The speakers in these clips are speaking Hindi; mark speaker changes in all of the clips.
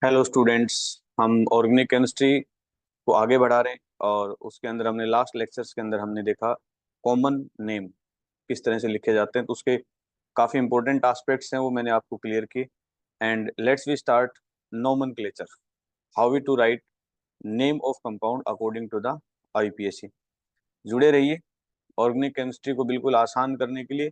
Speaker 1: Hello students. हम ऑर्गेनिक केमिस्ट्री को आगे बढ़ा रहे हैं और उसके अंदर हमने लास्ट लेक्चर्स के अंदर हमने देखा कॉमन नेम किस तरह से लिखे जाते हैं। तो उसके काफ़ी इंपॉर्टेंट एस्पेक्ट्स हैं, वो मैंने आपको क्लियर किए। And let's we start nomenclature, how we to write name of compound according to the IUPAC. जुड़े रहिए। ऑर्गेनिक केमिस्ट्री को बिल्कुल आसान करने के लिए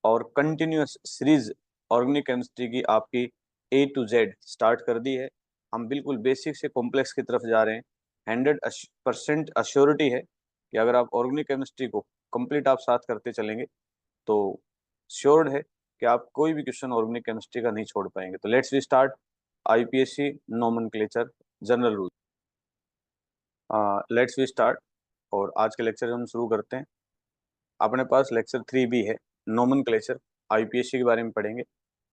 Speaker 1: और कंटिन्यूअस सीरीज ऑर्गेनिक केमिस्ट्री की आपकी A to Z स्टार्ट कर दी है। हम बिल्कुल बेसिक से कॉम्प्लेक्स की तरफ जा रहे हैं। 100% अश्योरिटी है कि अगर आप ऑर्गेनिक केमिस्ट्री को कंप्लीट आप साथ करते चलेंगे तो श्योर्ड है कि आप कोई भी क्वेश्चन ऑर्गेनिक केमिस्ट्री का नहीं छोड़ पाएंगे। तो let's we start IUPAC nomenclature general rule. Let's we start और आज के लेक्चर हम शुरू करते हैं। अपने पास लेक्चर 3 भी है, नोमेनक्लेचर, आईपीएससी के बारे में पढ़ेंगे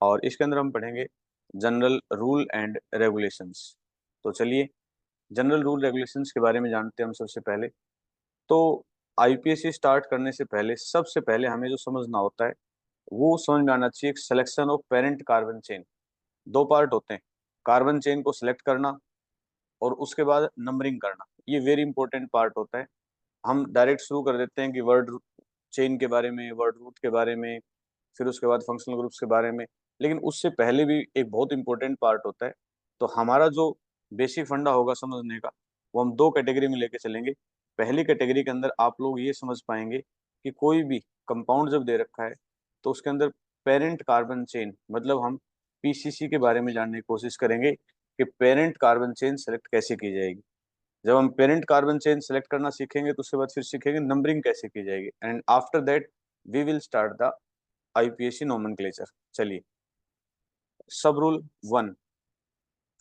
Speaker 1: और इसके अंदर हम पढ़ेंगे जनरल रूल एंड रेगुलेशंस। तो चलिए जनरल रूल रेगुलेशंस के बारे में जानते हैं हम सबसे पहले। तो आईपीएससी स्टार्ट करने से पहले सबसे पहले हमें जो समझना होता है वो समझ में आना चाहिए selection of parent carbon chain. दो पार्ट होते हैं, कार्बन चेन को सिलेक्ट करना और उसके बाद नंबरिंग करना। ये वेरी इंपॉर्टेंट पार्ट होता है। हम डायरेक्ट शुरू कर देते हैं कि वर्ड चेन के बारे में, वर्ड रूट के बारे में, फिर उसके बाद फंक्शनल ग्रुप्स के बारे में। लेकिन उससे पहले भी एक बहुत इंपॉर्टेंट पार्ट होता है। तो हमारा जो बेसिक फंडा होगा समझने का वो हम दो कैटेगरी में लेके चलेंगे। पहली कैटेगरी के अंदर आप लोग ये समझ पाएंगे कि कोई भी कंपाउंड जब दे रखा है तो उसके अंदर पेरेंट कार्बन चेन, मतलब हम पीसीसी के बारे में जानने की कोशिश करेंगे कि पेरेंट कार्बन चेन सेलेक्ट कैसे की जाएगी। जब हम पेरेंट कार्बन चेन सेलेक्ट करना सीखेंगे तो उसके बाद फिर सीखेंगे नंबरिंग कैसे की जाएगी। And after that we will start the IUPAC nomenclature. चलिए, sub rule 1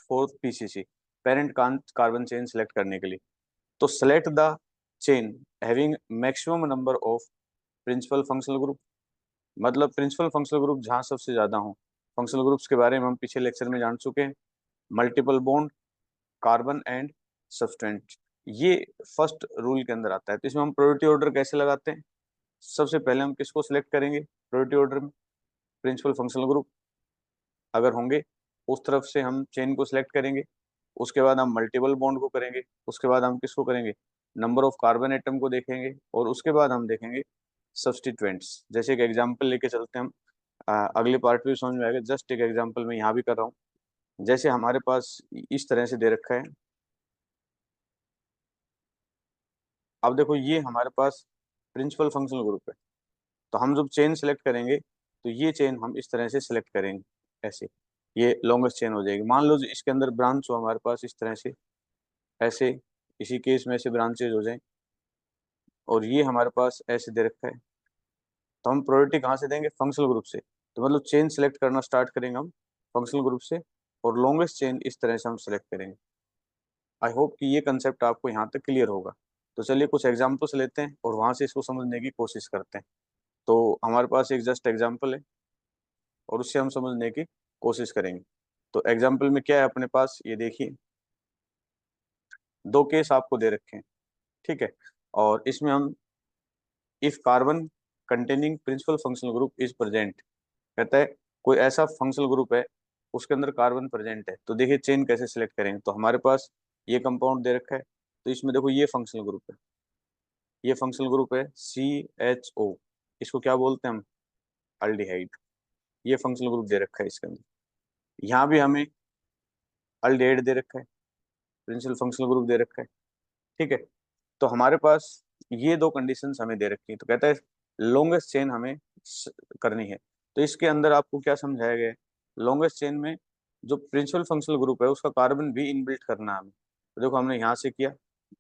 Speaker 1: fourth PCC, parent carbon chain select करने के लिए। तो select the chain having maximum number of principal functional group, मतलब प्रिंसिपल फंक्शनल ग्रुप जहाँ सबसे ज्यादा हो। फंक्शनल ग्रुप्स के बारे में हम पिछले लेक्चर में जान चुके हैं। मल्टीपल बॉन्ड, कार्बन एंड सब्सटेंट, ये फर्स्ट रूल के अंदर आता है। तो इसमें हम प्रायोरिटी ऑर्डर कैसे लगाते हैं? सबसे पहले हम किसको सिलेक्ट करेंगे प्रायोरिटी ऑर्डर में? प्रिंसिपल फंक्शनल ग्रुप अगर होंगे उस तरफ से हम चेन को सिलेक्ट करेंगे। उसके बाद हम मल्टीपल बॉन्ड को करेंगे। उसके बाद हम किसको करेंगे? नंबर ऑफ कार्बन एटम को देखेंगे। और उसके बाद हम देखेंगे सब्स्टिट्यूएंट्स। जैसे एक एग्जांपल लेके चलते हैं हम, अगले पार्ट में समझ में आएगा। जस्ट एक एग्जांपल मैं यहाँ भी कर रहा हूँ। जैसे हमारे पास इस तरह से दे रखा है। अब देखो ये हमारे पास प्रिंसिपल फंक्शनल ग्रुप है। तो हम जब चेन सेलेक्ट करेंगे तो ये चेन हम इस तरह से सिलेक्ट करेंगे, ऐसे। ये लॉन्गेस्ट चेन हो जाएगी। मान लो जो इसके अंदर ब्रांच हो हमारे पास इस तरह से, ऐसे, इसी केस में ऐसे ब्रांचेज हो जाएं। और ये हमारे पास ऐसे दे रखा है। तो हम प्रायोरिटी कहाँ से देंगे? फंक्शनल ग्रुप से। तो मतलब चेन सेलेक्ट करना स्टार्ट करेंगे हम फंक्शनल ग्रुप से और लॉन्गेस्ट चेन इस तरह से हम सेलेक्ट करेंगे। आई होप कि ये कंसेप्ट आपको यहाँ तक क्लियर होगा। तो चलिए कुछ एग्जाम्पल्स लेते हैं और वहां से इसको समझने की कोशिश करते हैं। तो हमारे पास एक जस्ट एग्जाम्पल है और उससे हम समझने की कोशिश करेंगे। तो एग्जाम्पल में क्या है अपने पास, ये देखिए। दो केस आपको दे रखे हैं, ठीक है। और इसमें हम if carbon containing principal functional group is present, कहता है कोई ऐसा फंक्शनल ग्रुप है उसके अंदर कार्बन प्रेजेंट है। तो देखिए चेन कैसे सिलेक्ट करेंगे। तो हमारे पास ये कंपाउंड दे रखा है। तो इसमें देखो ये फंक्शनल ग्रुप है, ये फंक्शनल ग्रुप है CHO। इसको क्या बोलते हैं हम? अल्डिहाइड। ये फंक्शनल ग्रुप दे रखा है इसके अंदर। यहाँ भी हमें अल्डिहाइड दे रखा है, प्रिंसिपल फंक्शनल ग्रुप दे रखा है, ठीक है। तो हमारे पास ये दो कंडीशंस हमें दे रखी है। तो कहता है लॉन्गेस्ट चेन हमें करनी है। तो इसके अंदर आपको क्या समझाया गया है? लॉन्गेस्ट चेन में जो प्रिंसिपल फंक्शनल ग्रुप है उसका कार्बन भी इनबिल्ट करना है हमें। तो देखो हमने यहाँ से किया,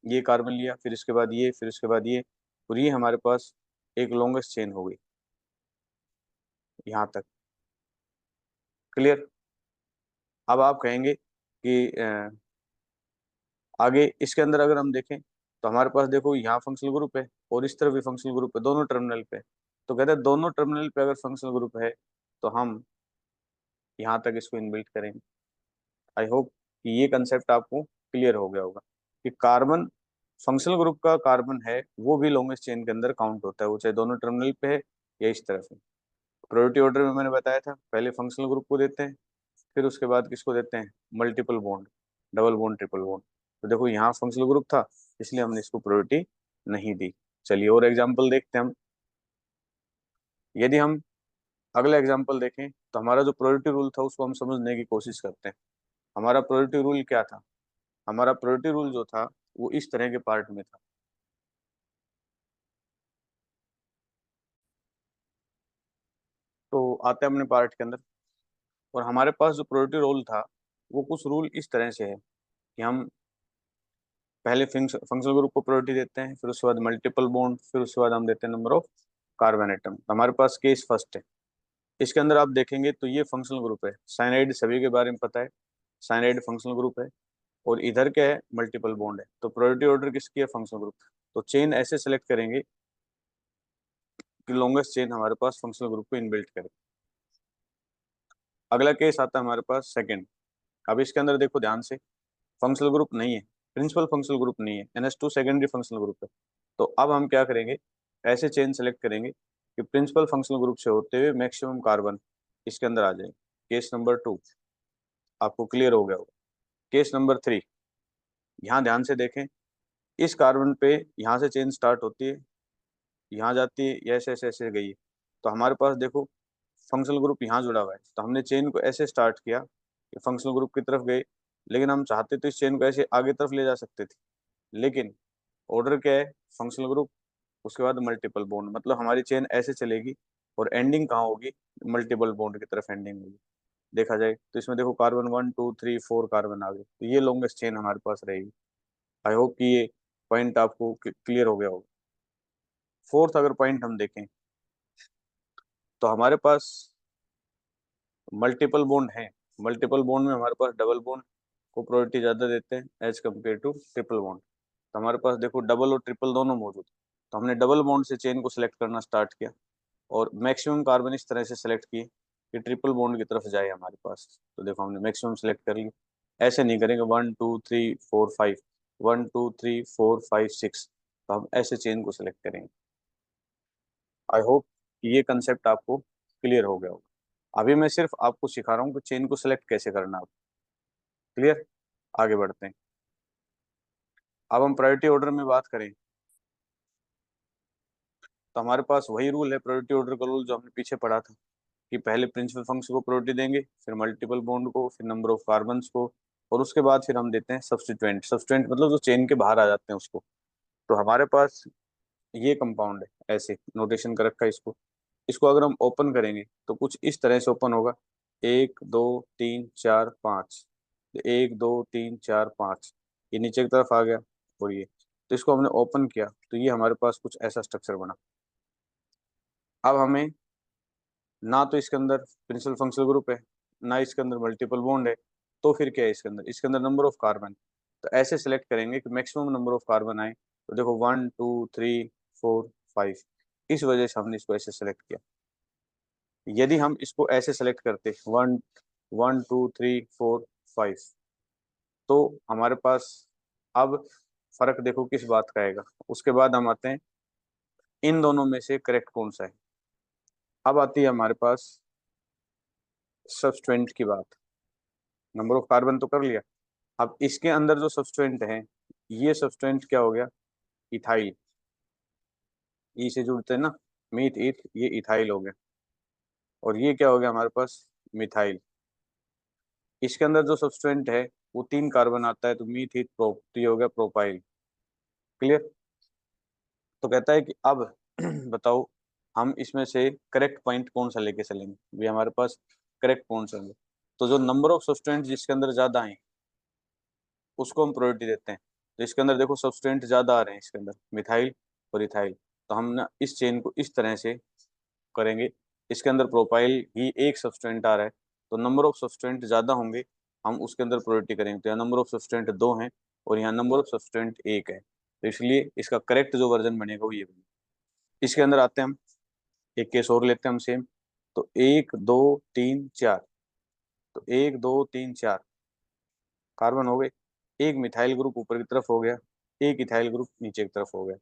Speaker 1: ये कार्बन लिया, फिर इसके बाद ये, फिर इसके बाद ये, और ये हमारे पास एक लॉन्गेस्ट चेन हो गई यहाँ तक। क्लियर? अब आप कहेंगे कि आगे इसके अंदर अगर हम देखें तो हमारे पास देखो यहाँ फंक्शनल ग्रुप है और इस तरफ भी फंक्शनल ग्रुप है, दोनों टर्मिनल पे। तो कहते हैं दोनों टर्मिनल पे अगर फंक्शनल ग्रुप है तो हम यहाँ तक इसको इनबिल्ट करेंगे। आई होप कि ये कंसेप्ट आपको क्लियर हो गया होगा कि कार्बन फंक्शनल ग्रुप का कार्बन है वो भी लॉन्गेस्ट चेन के अंदर काउंट होता है, वो चाहे दोनों टर्मिनल पे है या इस तरफ है। प्रायोरिटी ऑर्डर में मैंने बताया था पहले फंक्शनल ग्रुप को देते हैं, फिर उसके बाद किसको देते हैं, multiple bond, double bond, triple bond. तो देखो यहाँ फंक्शनल ग्रुप था, इसलिए हमने इसको प्रायोरिटी नहीं दी। चलिए और एग्जाम्पल देखते हैं हम। यदि हम अगला एग्जाम्पल देखें तो हमारा जो प्रायोरिटी रूल था उसको हम समझने की कोशिश करते हैं। हमारा प्रायोरिटी रूल क्या था? हमारा प्रायोरिटी रूल जो था वो इस तरह के पार्ट में था। तो आते हैं अपने पार्ट के अंदर, और हमारे पास जो प्रायोरिटी रूल था वो कुछ रूल इस तरह से है कि हम पहले फंक्शनल ग्रुप को प्रायोरिटी देते हैं, फिर उसके बाद मल्टीपल बॉन्ड, फिर उसके बाद हम देते हैं नंबर ऑफ कार्बन एटम। हमारे पास केस फर्स्ट है। इसके अंदर आप देखेंगे तो ये फंक्शनल ग्रुप है, साइनाइड सभी के बारे में पता है, साइनाइड फंक्शनल ग्रुप है। और इधर क्या है, मल्टीपल बॉन्ड है। तो प्रायोरिटी ऑर्डर किसकी है, फंक्शनल ग्रुप। तो चेन ऐसे सेलेक्ट करेंगे कि लॉन्गेस्ट चेन हमारे पास फंक्शनल ग्रुप को इनबिल्ट करे। अगला केस आता है हमारे पास सेकंड। अब इसके अंदर देखो ध्यान से, फंक्शनल ग्रुप नहीं है, प्रिंसिपल फंक्शनल ग्रुप नहीं है, NH2 सेकेंडरी फंक्शनल ग्रुप है। तो अब हम क्या करेंगे, ऐसे चेन सेलेक्ट करेंगे कि प्रिंसिपल फंक्शनल ग्रुप से होते हुए मैक्सिमम कार्बन इसके अंदर आ जाए। केस नंबर 2 आपको क्लियर हो गया होगा। केस नंबर 3, यहाँ ध्यान से देखें, इस कार्बन पे यहाँ से चेन स्टार्ट होती है, यहाँ जाती है, ये ऐसे ऐसे ऐसे गई है। तो हमारे पास देखो फंक्शनल ग्रुप यहाँ जुड़ा हुआ है, तो हमने चेन को ऐसे स्टार्ट किया कि फंक्शनल ग्रुप की तरफ गए। लेकिन हम चाहते तो इस चेन को ऐसे आगे तरफ ले जा सकते थे, लेकिन ऑर्डर क्या है, फंक्शनल ग्रुप उसके बाद मल्टीपल बॉन्ड, मतलब हमारी चेन ऐसे चलेगी और एंडिंग कहाँ होगी, मल्टीपल बॉन्ड की तरफ एंडिंग होगी। देखा जाए तो इसमें देखो कार्बन 1 2 3 4 कार्बन आ गए, तो ये लॉन्गेस्ट चेन हमारे पास रहेगी। आई होप कि ये पॉइंट आपको क्लियर हो गया होगा। फोर्थ अगर पॉइंट हम देखें तो हमारे पास मल्टीपल बॉन्ड है। मल्टीपल बॉन्ड में हमारे पास डबल बॉन्ड को प्रायोरिटी ज़्यादा देते हैं as compare to triple bond. तो हमारे पास देखो डबल और ट्रिपल दोनों मौजूद है। तो हमने डबल बॉन्ड से चेन को सिलेक्ट करना स्टार्ट किया और मैक्सिमम कार्बन इस तरह से सिलेक्ट किए कि ट्रिपल बॉन्ड की तरफ जाए हमारे पास। तो देखो हमने मैक्सिमम सिलेक्ट कर ली। ऐसे नहीं करेंगे 1 2 3 4 5, 1 2 3 4 5 6, तो हम ऐसे चेन को सिलेक्ट करेंगे। आई होप ये कंसेप्ट आपको क्लियर हो गया होगा। अभी मैं सिर्फ आपको सिखा रहा हूँ कि चेन को सिलेक्ट कैसे करना है। क्लियर, आगे बढ़ते हैं। अब हम प्रायोरिटी ऑर्डर में बात करें तो हमारे पास वही रूल है, प्रायोरिटी ऑर्डर का रूल जो हमने पीछे पढ़ा था, कि पहले प्रिंसिपल फंक्शन को प्रायोरिटी देंगे, फिर मल्टीपल बॉन्ड को, फिर नंबर ऑफ कार्बन्स को, और उसके बाद फिर हम देते हैं सब्स्टिट्यूएंट। सब्स्टिट्यूएंट मतलब जो चेन के बाहर आ जाते हैं उसको। तो हमारे पास ये कंपाउंड है, ऐसे नोटेशन कर रखा है इसको। इसको अगर हम ओपन करेंगे तो कुछ इस तरह से ओपन होगा, 1 2 3 4 5, 1 2 3 4 5, ये नीचे की तरफ आ गया। और ये, तो इसको हमने ओपन किया तो ये हमारे पास कुछ ऐसा स्ट्रक्चर बना। अब हमें ना तो इसके अंदर प्रिंसिपल फंक्शनल ग्रुप है, ना इसके अंदर मल्टीपल बॉन्ड है, तो फिर क्या है इसके अंदर नंबर ऑफ कार्बन। तो ऐसे सेलेक्ट करेंगे कि मैक्सिमम नंबर ऑफ कार्बन आए। तो देखो 1 2 3 4 5, इस वजह से हमने इसको ऐसे सेलेक्ट किया। यदि हम इसको ऐसे सेलेक्ट करते 1 1 2 3 4 5, तो हमारे पास अब फर्क देखो किस बात का आएगा। उसके बाद हम आते हैं इन दोनों में से करेक्ट कौन सा है। अब आती है हमारे पास सब्सटेंट की बात। नंबर ऑफ कार्बन तो कर लिया, अब इसके अंदर जो सब्सटेंट है, ये सब्सटेंट क्या हो गया, इथाइल। ई से जुड़ते हैं ना, मीथ ईथ, ये इथाइल हो गया। और ये क्या हो गया हमारे पास, मिथाइल। इसके अंदर जो सब्सटेंट है वो 3 कार्बन आता है, तो मीथ ईथ प्रो, तो ये हो गया प्रोपाइल। क्लियर। तो कहता है कि अब बताओ हम इसमें से करेक्ट पॉइंट कौन सा लेके चलेंगे, भी हमारे पास करेक्ट कौन सा है। तो जो नंबर ऑफ सब्सटेंट जिसके अंदर ज्यादा है उसको हम प्रायोरिटी देते हैं। तो इसके अंदर देखो सब्सटेंट ज्यादा आ रहे हैं इसके अंदर, मिथाइल और इथाइल। तो हम ना इस चेन को इस तरह से करेंगे, इसके अंदर प्रोपाइल ही एक सब्सटेंट आ रहा है, तो नंबर ऑफ सब्सटेंट ज्यादा होंगे, हम उसके अंदर प्रायोरिटी करेंगे। तो यहाँ नंबर ऑफ सब्सटेंट 2 हैं और यहाँ नंबर ऑफ सब्सटेंट 1 है, तो इसलिए इसका करेक्ट जो वर्जन बनेगा वो ये बनेगा। इसके अंदर आते हैं हम, एक केस और लेते हैं हम सेम। तो 1 2 3 4, तो 1 2 3 4 कार्बन हो गए, एक मिथाइल ग्रुप ऊपर की तरफ हो गया, एक इथाइल ग्रुप नीचे की तरफ हो गया।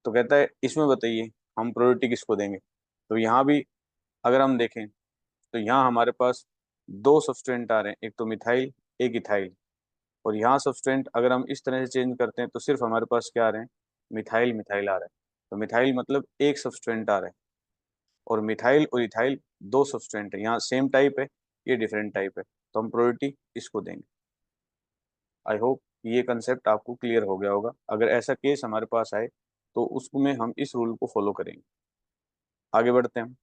Speaker 1: तो कहता है इसमें बताइए हम प्रायोरिटी किसको देंगे। तो यहाँ भी अगर हम देखें तो यहाँ हमारे पास दो सब्सटेंट आ रहे हैं, एक तो मिथाइल एक इथाइल। और यहाँ सब्सटेंट अगर हम इस तरह से चेंज करते हैं तो सिर्फ हमारे पास क्या आ रहे हैं, मिथाइल मिथाइल आ रहा है। तो मिथाइल मतलब एक सब्सटेंट आ रहा है, और मिथाइल और इथाइल दो सब्सटेंट है। यहाँ सेम टाइप है, ये डिफरेंट टाइप है, तो हम प्रायोरिटी इसको देंगे। आई होप ये कंसेप्ट आपको क्लियर हो गया होगा। अगर ऐसा केस हमारे पास आए तो उसमें हम इस रूल को फॉलो करेंगे। आगे बढ़ते हैं।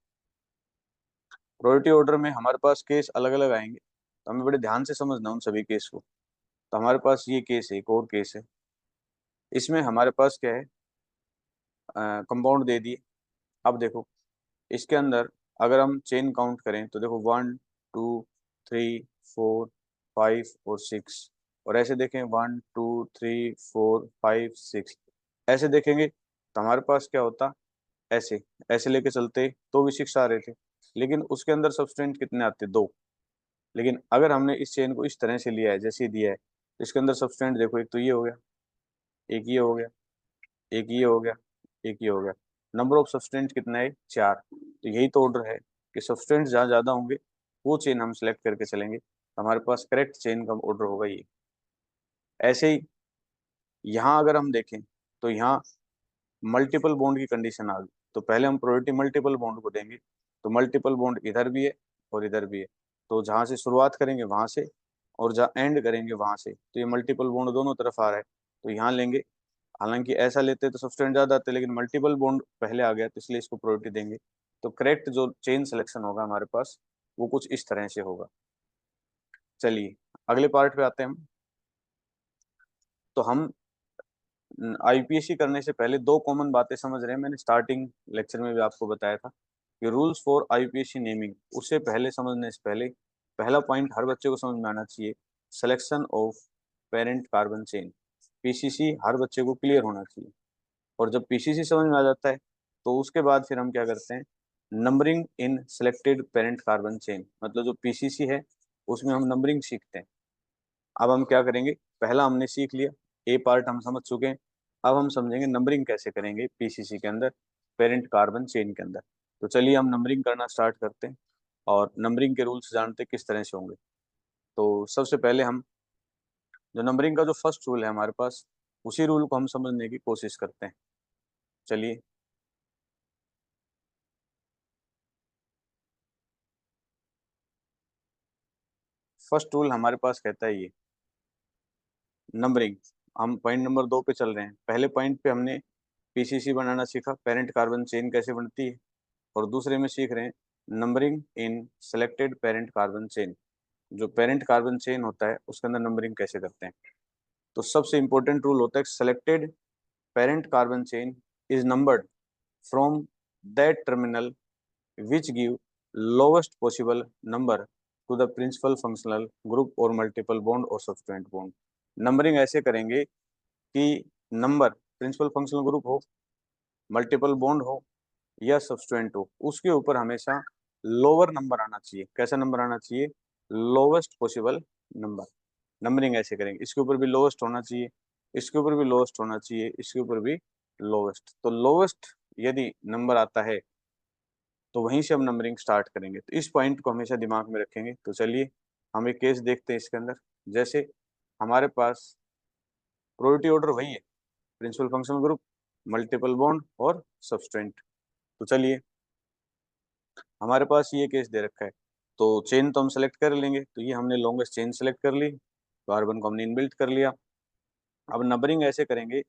Speaker 1: प्रायोरिटी ऑर्डर में हमारे पास केस अलग अलग आएंगे, तो हमें बड़े ध्यान से समझना उन सभी केस को। तो हमारे पास ये केस है, एक और केस है। इसमें हमारे पास क्या है, कंपाउंड दे दिए। अब देखो इसके अंदर अगर हम चेन काउंट करें तो देखो 1 2 3 4 5 और 6, और ऐसे देखें 1 2 3 4 5 6, ऐसे देखेंगे तो हमारे पास क्या होता, ऐसे ऐसे लेके चलते तो भी 6 आ रहे थे, लेकिन उसके अंदर सब्सटेंट कितने आते, दो। लेकिन अगर हमने इस चेन को इस तरह से लिया है जैसे दिया है, तो इसके अंदर सब्सटेंट देखो, एक तो ये हो गया, एक ये हो गया, एक ये हो गया, एक ये हो गया। नंबर ऑफ सब्सटेंट कितना है, 4। तो यही तो ऑर्डर है कि सब्सटेंट जहाँ ज्यादा होंगे वो चेन हम सेलेक्ट करके चलेंगे, तो हमारे पास करेक्ट चेन का ऑर्डर होगा ये। ऐसे ही यहाँ अगर हम देखें तो यहाँ मल्टीपल बॉन्ड की कंडीशन आ गई, तो पहले हम प्रायोरिटी मल्टीपल बॉन्ड को देंगे। तो मल्टीपल बॉन्ड इधर भी है और इधर भी है, तो जहाँ से शुरुआत करेंगे वहां से, और जहाँ एंड करेंगे वहां से, तो ये मल्टीपल बॉन्ड दोनों तरफ आ रहा है, तो यहाँ लेंगे। हालांकि ऐसा लेते तो सब्सटेंट ज्यादा आते, लेकिन मल्टीपल बॉन्ड पहले आ गया तो इसलिए इसको प्रायोरिटी देंगे। तो करेक्ट जो चेन सिलेक्शन होगा हमारे पास वो कुछ इस तरह से होगा। चलिए अगले पार्ट पे आते हैं हम। तो हम आईपीएससी करने से पहले दो कॉमन बातें समझ रहे हैं। मैंने स्टार्टिंग लेक्चर में भी आपको बताया था कि रूल्स फॉर आईपीएससी नेमिंग, उससे पहले समझने से पहले पहला पॉइंट हर बच्चे को समझ में आना चाहिए, selection of parent carbon chain. PCC हर बच्चे को क्लियर होना चाहिए। और जब पीसीसी समझ में आ जाता है तो उसके बाद फिर हम क्या करते हैं, नंबरिंग इन सेलेक्टेड पेरेंट कार्बन चेन, मतलब जो पीसीसी है उसमें हम नंबरिंग सीखते हैं। अब हम क्या करेंगे, पहला हमने सीख लिया, ए पार्ट हम समझ चुके हैं। अब हम समझेंगे नंबरिंग कैसे करेंगे पीसीसी के अंदर, पेरेंट कार्बन चेन के अंदर। तो चलिए हम नंबरिंग करना स्टार्ट करते हैं, और नंबरिंग के रूल्स जानते हैं किस तरह से होंगे। तो सबसे पहले हम जो नंबरिंग का जो फर्स्ट रूल है हमारे पास, उसी रूल को हम समझने की कोशिश करते हैं। चलिए फर्स्ट रूल हमारे पास कहता है ये, नंबरिंग। हम पॉइंट नंबर 2 पे चल रहे हैं। पहले पॉइंट पे हमने पीसीसी बनाना सीखा, पेरेंट कार्बन चेन कैसे बनती है, और दूसरे में सीख रहे हैं नंबरिंग इन सेलेक्टेड पेरेंट कार्बन चेन, जो पेरेंट कार्बन चेन होता है उसके अंदर नंबरिंग कैसे करते हैं। तो सबसे इंपॉर्टेंट रूल होता है selected parent carbon chain is numbered from that terminal which give lowest possible number to the principal functional group और मल्टीपल बॉन्ड और सब्सटेंट बॉन्ड। नंबरिंग ऐसे करेंगे कि नंबर प्रिंसिपल फंक्शनल ग्रुप हो, मल्टीपल बॉन्ड हो या सब्सटेंट हो, उसके ऊपर हमेशा लोअर नंबर आना चाहिए। कैसा नंबर आना चाहिए, लोवेस्ट पॉसिबल नंबर। नंबरिंग ऐसे करेंगे, इसके ऊपर भी लोवेस्ट होना चाहिए, इसके ऊपर भी लोवेस्ट होना चाहिए, इसके ऊपर भी लोवेस्ट। तो लोवेस्ट यदि नंबर आता है तो वहीं से हम नंबरिंग स्टार्ट करेंगे। तो इस पॉइंट को हमेशा दिमाग में रखेंगे। तो चलिए हम एक केस देखते हैं इसके अंदर। जैसे हमारे पास प्रायोरिटी ऑर्डर वही है, principal functional group, multiple bond और सब्सटेंट। तो चलिए हमारे पास ये केस दे रखा है, तो चेन तो हम सेलेक्ट कर लेंगे। तो ये हमने लॉन्गेस्ट चेन सेलेक्ट कर ली, कार्बन को हमने इनबिल्ट कर लिया। अब नंबरिंग ऐसे करेंगे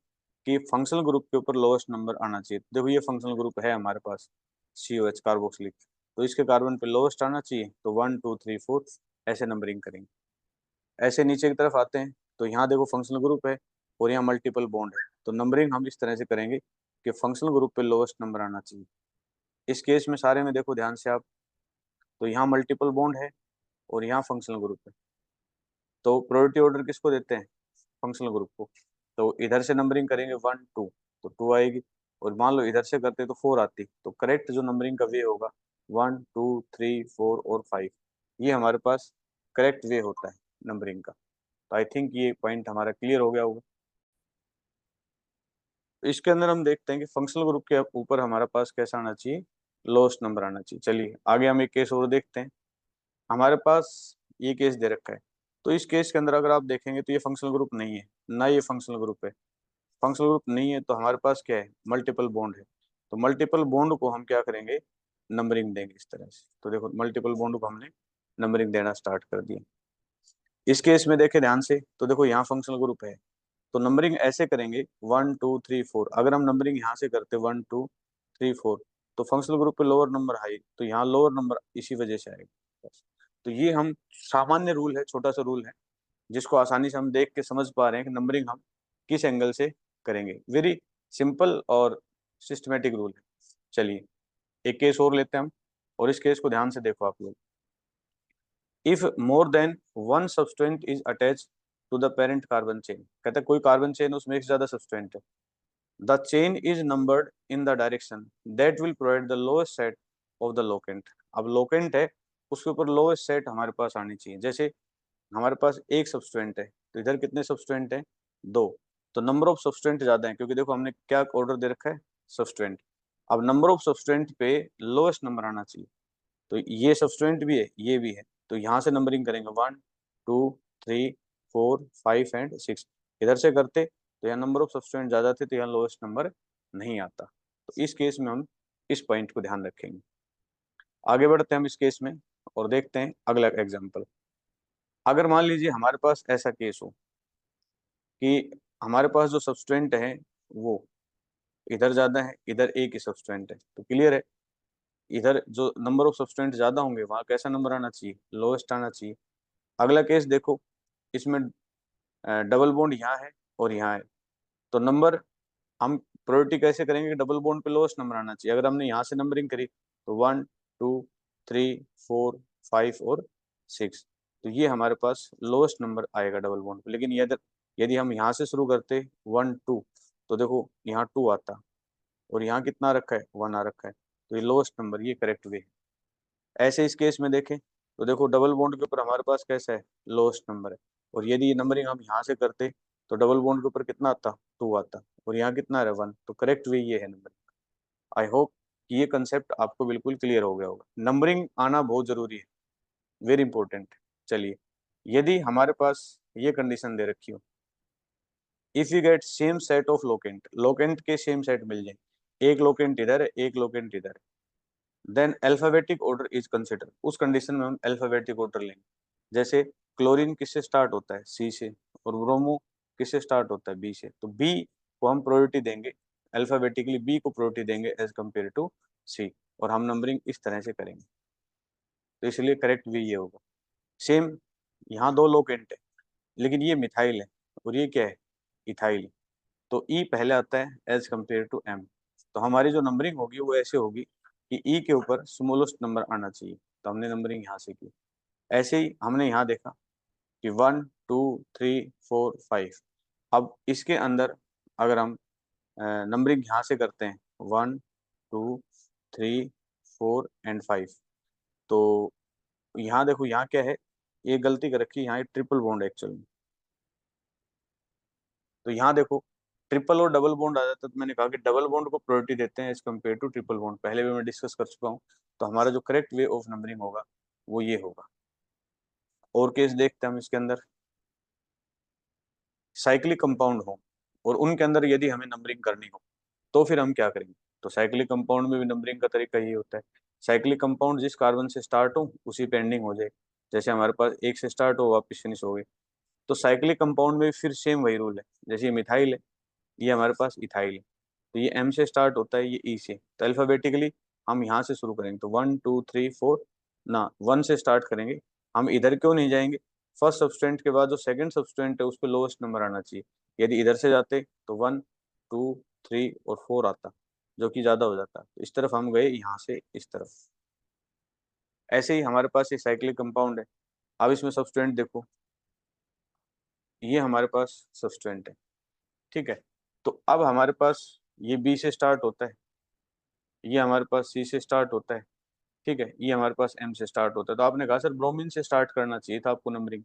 Speaker 1: कि फंक्शनल ग्रुप के ऊपर लोएस्ट नंबर आना चाहिए। देखो ये फंक्शनल ग्रुप है हमारे पास, COH कार्बोक्सिलिक, तो इसके कार्बन पे लोएस्ट आना चाहिए। तो 1 2 3 4 ऐसे नंबरिंग करेंगे। ऐसे नीचे की तरफ आते हैं तो यहाँ देखो फंक्शनल ग्रुप है और यहाँ मल्टीपल बॉन्ड है, तो नंबरिंग हम इस तरह से करेंगे कि फंक्शनल ग्रुप पे लोएस्ट नंबर आना चाहिए। इस केस में सारे में देखो ध्यान से आप, तो यहाँ मल्टीपल बॉन्ड है और यहाँ फंक्शनल ग्रुप है, तो प्रायोरिटी ऑर्डर किसको देते हैं, फंक्शनल ग्रुप को। तो इधर से नंबरिंग करेंगे 1 2, तो 2 आएगी, और मान लो इधर से करते तो 4 आती। तो करेक्ट जो नंबरिंग का वे होगा 1 2 3 4 और 5, ये हमारे पास करेक्ट वे होता है नंबरिंग का। तो आई थिंक ये पॉइंट हमारा क्लियर हो गया होगा। तो इसके अंदर हम देखते हैं कि फंक्शनल ग्रुप के ऊपर हमारे पास कैसा आना चाहिए, लोएस्ट नंबर आना चाहिए। चलिए आगे हम एक केस और देखते हैं। हमारे पास ये केस दे रखा है, तो इस केस के अंदर अगर आप देखेंगे तो ये फंक्शनल ग्रुप नहीं है, ना ये फंक्शनल ग्रुप है। फंक्शनल ग्रुप नहीं है तो हमारे पास क्या है, मल्टीपल बॉन्ड है। तो मल्टीपल बॉन्ड को हम क्या करेंगे, नंबरिंग देंगे इस तरह से। तो देखो मल्टीपल बॉन्ड को हमने नंबरिंग देना स्टार्ट कर दिया। इस केस में देखें ध्यान से, तो देखो यहाँ फंक्शनल ग्रुप है, तो नंबरिंग ऐसे करेंगे 1 2 3 4। अगर हम नंबरिंग यहाँ से करते 1 2 3 4, तो फंक्शनल ग्रुप पे लोअर नंबर हाई, तो यहाँ लोअर नंबर इसी वजह से आएगा। तो ये हम सामान्य रूल है, छोटा सा रूल है, जिसको आसानी से हम देख के समझ पा रहे हैं कि नंबरिंग हम किस एंगल से करेंगे। वेरी सिंपल और सिस्टमेटिक रूल है। चलिए एक केस और लेते हैं हम, और इस केस को ध्यान से देखो आप लोग। If more than one substituent is attach to the parent carbon chain, कहते हैं कोई कार्बन चेन उसमें एक से ज्यादा सब्सटेंट है, the chain is numbered in the direction that will provide the lowest set of the locant. अब लोकेंट है, उसके ऊपर लोएस्ट सेट हमारे पास आनी चाहिए। जैसे हमारे पास एक सब्सटेंट है, तो इधर कितने सब्सटेंट हैं, दो। तो नंबर ऑफ सब्सटेंट ज्यादा है, क्योंकि देखो हमने क्या ऑर्डर दे रखा है, सब्सटेंट। अब नंबर ऑफ सब्सटेंट पे लोएस्ट नंबर आना चाहिए, तो ये सब्सटेंट भी है, ये भी है। तो यहाँ से नंबरिंग करेंगे 1 2 3 4 5 एंड 6। इधर से करते तो यहाँ नंबर ऑफ सब्सटेंट ज्यादा थे, तो यहाँ लोएस्ट नंबर नहीं आता। तो इस केस में हम इस पॉइंट को ध्यान रखेंगे। आगे बढ़ते हैं हम इस केस में और देखते हैं अगला एग्जाम्पल। अगर मान लीजिए हमारे पास ऐसा केस हो कि हमारे पास जो सब्सटेंट है वो इधर ज्यादा है, इधर एक ही सब्सटेंट है, तो क्लियर है इधर जो नंबर ऑफ सब्सटेंट ज्यादा होंगे वहां कैसा नंबर आना चाहिए, लोएस्ट आना चाहिए। अगला केस देखो, इसमें डबल बॉन्ड यहाँ है और यहाँ है, तो नंबर हम प्रायोरिटी कैसे करेंगे कि डबल बॉन्ड पे लोएस्ट नंबर आना चाहिए। अगर हमने यहाँ से नंबरिंग करी तो 1 2 3 4 5 और 6, तो ये हमारे पास लोएस्ट नंबर आएगा डबल बॉन्ड पे। लेकिन यदि यदि हम यहाँ से शुरू करते 1 2, तो देखो यहाँ 2 आता, और यहाँ कितना रखा है, 1 आ रखा है, तो ये लोएस्ट नंबर, ये करेक्ट वे है। ऐसे इस केस में देखें तो देखो डबल बॉन्ड के ऊपर हमारे पास कैसा है, लोएस्ट नंबर है। और यदि ये नंबरिंग हम यहाँ से करते तो डबल बॉन्ड के ऊपर कितना आता, 2 आता, और यहाँ कितना है, 1। तो करेक्ट वे ये है नंबरिंग। आई होप कि ये कंसेप्ट आपको बिल्कुल क्लियर हो गया होगा। नंबरिंग आना बहुत जरूरी है, वेरी इंपॉर्टेंट। चलिए यदि हमारे पास ये कंडीशन दे रखी हो, if you get same set of locant, locant के सेम सेट मिल जाए, एक लोकेंट इधर है एक लोकेंट इधर है, then alphabetic order is consider. उस कंडीशन में हम अल्फाबेटिक ऑर्डर लेंगे। जैसे क्लोरीन किससे स्टार्ट होता है, सी से, और ब्रोमो किससे स्टार्ट होता है, बी से, तो बी को हम प्रायोरिटी देंगे, अल्फाबेटिकली बी को प्रायोरिटी देंगे एज कम्पेयर टू सी, और हम नंबरिंग इस तरह से करेंगे। तो इसलिए करेक्ट भी ये होगा। सेम यहाँ दो लोकेंट है, लेकिन ये मिथाइल है और ये क्या है, इथाइल। तो ई पहले आता है एज कम्पेयर टू एम। तो हमारी जो नंबरिंग होगी वो ऐसे होगी कि ई के ऊपर स्मॉलेस्ट नंबर आना चाहिए, तो हमने नंबरिंग यहाँ से की। ऐसे ही हमने यहाँ देखा कि 1 2 3 4 5। अब इसके अंदर अगर हम नंबरिंग यहाँ से करते हैं 1 2 3 4 एंड 5, तो यहाँ देखो यहाँ क्या है, ये गलती कर रखी है, यहाँ ट्रिपल बॉन्ड एक्चुअल में। तो यहाँ देखो ट्रिपल और डबल बॉन्ड आ जाता है, तो मैंने कहा कि डबल बॉन्ड को प्रायोरिटी देते हैं as compare to triple bond, पहले भी मैं डिस्कस कर चुका हूँ। तो हमारा जो करेक्ट वे ऑफ नंबरिंग होगा वो ये होगा। और केस देखते हैं हम इसके अंदर, साइक्लिक कंपाउंड हो और उनके अंदर यदि हमें नंबरिंग करनी हो तो फिर हम क्या करेंगे। तो साइक्लिक कंपाउंड में भी नंबरिंग का तरीका यही होता है, साइक्लिक कंपाउंड जिस कार्बन से स्टार्ट हो उसी पे एंडिंग हो जाए। जैसे हमारे पास एक से स्टार्ट हो वापस फिनिश हो गए, तो साइक्लिक कंपाउंड में भी फिर सेम वही रूल है। जैसे ये मिथाइल है, ये हमारे पास इथाइल है, तो ये एम से स्टार्ट होता है, ये ई से। तो अल्फाबेटिकली हम यहाँ से शुरू करेंगे, तो 1 2 3 4 ना 1 से स्टार्ट करेंगे। हम इधर क्यों नहीं जाएंगे, फर्स्ट सब्सटेंट के बाद जो सेकंड सब्सटेंट है उस पर लोएस्ट नंबर आना चाहिए। यदि इधर से जाते तो 1 2 3 और 4 आता, जो कि ज्यादा हो जाता। तो इस तरफ हम गए, यहाँ से इस तरफ। ऐसे ही हमारे पास ये साइक्लिक कंपाउंड है। अब इसमें सब्सटेंट देखो, ये हमारे पास सब्सटेंट है, ठीक है। तो अब हमारे पास ये बी से स्टार्ट होता है, ये हमारे पास सी से स्टार्ट होता है, ठीक है, ये हमारे पास एम से स्टार्ट होता है। तो आपने कहा सर ब्रोमीन से स्टार्ट करना चाहिए था आपको नंबरिंग।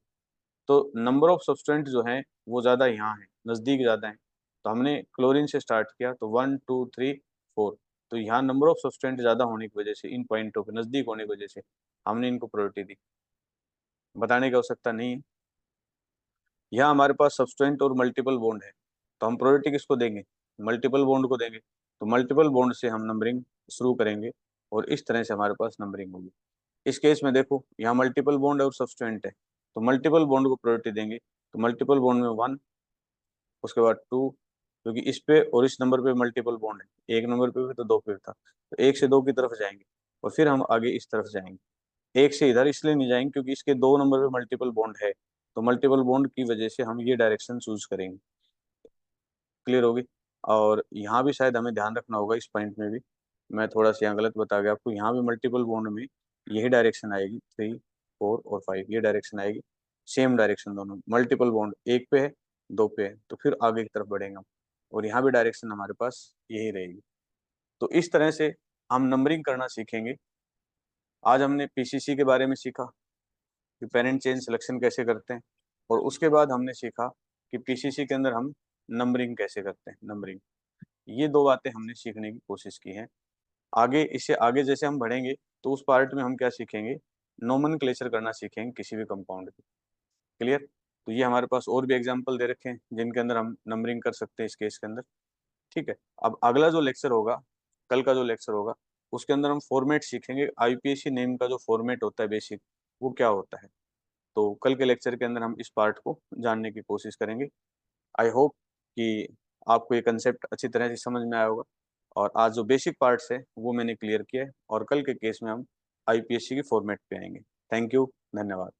Speaker 1: तो नंबर ऑफ सब्सटेंट जो है वो ज्यादा यहाँ है, नजदीक ज्यादा है, तो हमने क्लोरीन से स्टार्ट किया, तो 1 2 3 4। तो यहाँ नंबर ऑफ सब्सटेंट ज्यादा होने की वजह से, इन पॉइंटों पे नजदीक होने की वजह से हमने इनको प्रायोरिटी दी। बताने की आवश्यकता नहीं है। यहाँ हमारे पास सब्सटेंट और मल्टीपल बॉन्ड है, तो हम प्रायोरिटी किसको देंगे? मल्टीपल बॉन्ड को देंगे। तो मल्टीपल बॉन्ड से हम नंबरिंग शुरू करेंगे और इस तरह से हमारे पास नंबरिंग होगी। इस केस में देखो, यहाँ मल्टीपल बॉन्ड और सब्सटेंट है, तो मल्टीपल बॉन्ड को प्रायोरिटी देंगे। तो मल्टीपल बॉन्ड में 1, उसके बाद 2, क्योंकि इस पे और इस नंबर पे मल्टीपल बॉन्ड है, एक नंबर पे भी तो 2 पे था, तो 1 से 2 की तरफ जाएंगे और फिर हम आगे इस तरफ जाएंगे। एक से इधर इसलिए नहीं जाएंगे क्योंकि इसके 2 नंबर पे मल्टीपल बॉन्ड है, तो मल्टीपल बॉन्ड की वजह से हम ये डायरेक्शन चूज करेंगे। क्लियर होगी? और यहाँ भी शायद हमें ध्यान रखना होगा, इस पॉइंट में भी मैं थोड़ा सा यहाँ गलत बता गया आपको। यहाँ भी मल्टीपल बॉन्ड में यही डायरेक्शन आएगी, 3, 4 और 5, ये डायरेक्शन आएगी। सेम डायरेक्शन दोनों, मल्टीपल बॉन्ड एक पे है, 2 पे है, तो फिर आगे की तरफ बढ़ेंगे हम, और यहाँ भी डायरेक्शन हमारे पास यही रहेगी। तो इस तरह से हम नंबरिंग करना सीखेंगे। आज हमने पीसीसी के बारे में सीखा कि पेरेंट चेंज सिलेक्शन कैसे करते हैं, और उसके बाद हमने सीखा कि पीसीसी के अंदर हम नंबरिंग कैसे करते हैं, नंबरिंग। ये 2 बातें हमने सीखने की कोशिश की हैं। आगे, इससे आगे जैसे हम बढ़ेंगे तो उस पार्ट में हम क्या सीखेंगे? नोमेनक्लेचर करना सीखेंगे किसी भी कंपाउंड की। क्लियर? तो ये हमारे पास और भी एग्जांपल दे रखे हैं जिनके अंदर हम नंबरिंग कर सकते हैं इस केस के अंदर। ठीक है। अब अगला जो लेक्चर होगा, कल का जो लेक्चर होगा, उसके अंदर हम फॉर्मेट सीखेंगे। आईपीएससी नेम का जो फॉर्मेट होता है बेसिक, वो क्या होता है। तो कल के लेक्चर के अंदर हम इस पार्ट को जानने की कोशिश करेंगे। आई होप कि आपको ये कंसेप्ट अच्छी तरह से समझ में आया होगा, और आज जो बेसिक पार्ट्स है वो मैंने क्लियर किया है, और कल के केस में हम आईपीएससी की फॉर्मेट पे आएंगे। थैंक यू, धन्यवाद।